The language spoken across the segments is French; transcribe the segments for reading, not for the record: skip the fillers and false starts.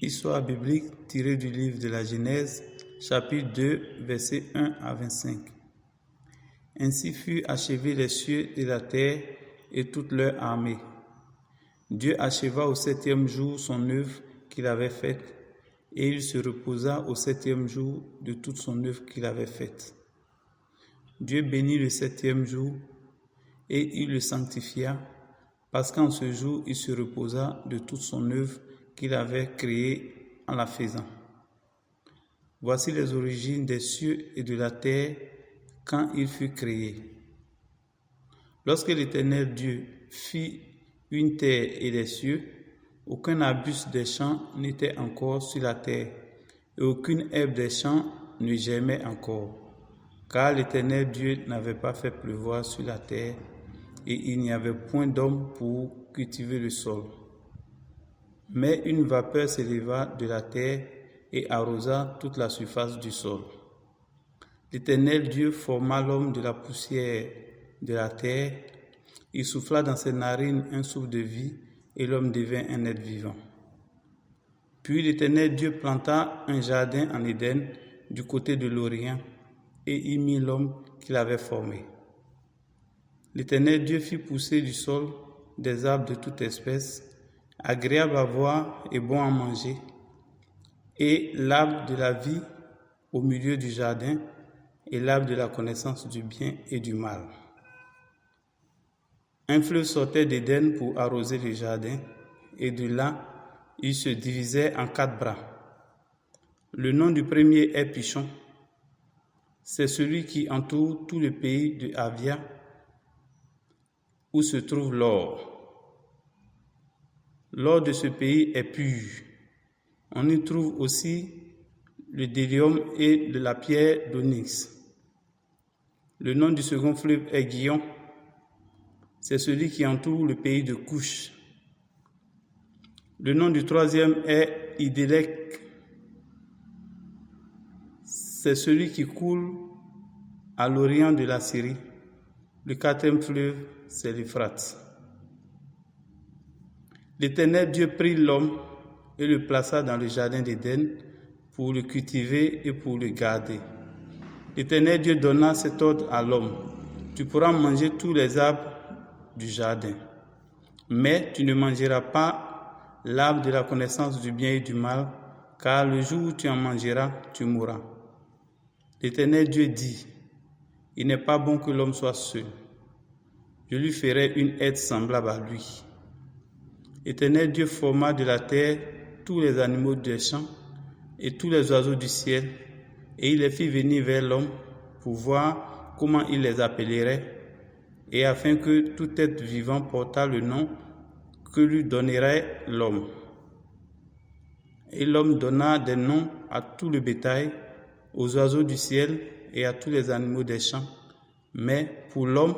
Histoire biblique tirée du livre de la Genèse, chapitre 2, versets 1 à 25. Ainsi furent achevés les cieux et la terre et toute leur armée. Dieu acheva au septième jour son œuvre qu'il avait faite, et il se reposa au septième jour de toute son œuvre qu'il avait faite. Dieu bénit le septième jour, et il le sanctifia, parce qu'en ce jour il se reposa de toute son œuvre qu'il avait créée en la faisant. Voici les origines des cieux et de la terre quand ils furent créés. Lorsque l'Éternel Dieu fit une terre et des cieux, aucun arbuste des champs n'était encore sur la terre, et aucune herbe des champs ne germait encore, car l'Éternel Dieu n'avait pas fait pleuvoir sur la terre, et il n'y avait point d'homme pour cultiver le sol. Mais une vapeur s'éleva de la terre et arrosa toute la surface du sol. L'Éternel Dieu forma l'homme de la poussière de la terre, il souffla dans ses narines un souffle de vie, et l'homme devint un être vivant. Puis l'Éternel Dieu planta un jardin en Éden du côté de l'Orient, et y mit l'homme qu'il avait formé. L'Éternel Dieu fit pousser du sol des arbres de toute espèce, agréables à voir et bons à manger, et l'arbre de la vie au milieu du jardin, et l'arbre de la connaissance du bien et du mal. Un fleuve sortait d'Éden pour arroser le jardin, et de là, il se divisait en 4 bras. Le nom du premier est Pishon. C'est celui qui entoure tout le pays de Avia, où se trouve l'or. L'or de ce pays est pur. On y trouve aussi le bdellium et de la pierre d'onyx. Le nom du second fleuve est Gihon. C'est celui qui entoure le pays de Couche. Le nom du troisième est Hidélek. C'est celui qui coule à l'orient de la Syrie. Le quatrième fleuve, c'est l'Euphrate. L'Éternel Dieu prit l'homme et le plaça dans le jardin d'Éden pour le cultiver et pour le garder. L'Éternel Dieu donna cet ordre à l'homme: tu pourras manger tous les arbres du jardin, mais tu ne mangeras pas l'arbre de la connaissance du bien et du mal, car le jour où tu en mangeras, tu mourras. L'Éternel Dieu dit: il n'est pas bon que l'homme soit seul. Je lui ferai une aide semblable à lui. L'Éternel Dieu forma de la terre tous les animaux des champs et tous les oiseaux du ciel, et il les fit venir vers l'homme pour voir comment il les appellerait, et afin que tout être vivant portât le nom que lui donnerait l'homme. Et l'homme donna des noms à tout le bétail, aux oiseaux du ciel et à tous les animaux des champs. Mais pour l'homme,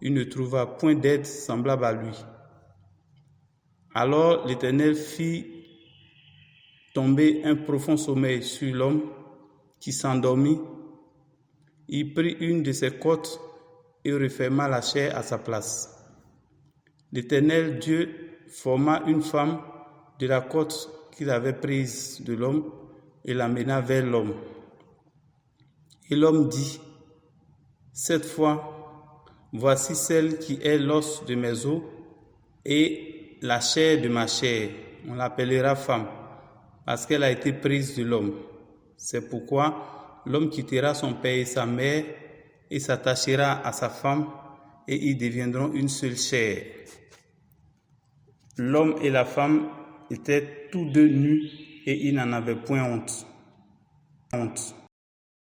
il ne trouva point d'aide semblable à lui. Alors l'Éternel fit tomber un profond sommeil sur l'homme, qui s'endormit. Il prit une de ses côtes et referma la chair à sa place. L'Éternel Dieu forma une femme de la côte qu'il avait prise de l'homme et l'amena vers l'homme. Et l'homme dit: cette fois, voici celle qui est l'os de mes os et la chair de ma chair. On l'appellera femme, parce qu'elle a été prise de l'homme. C'est pourquoi l'homme quittera son père et sa mère et s'attachera à sa femme, et ils deviendront une seule chair. L'homme et la femme étaient tous deux nus, et ils n'en avaient point honte.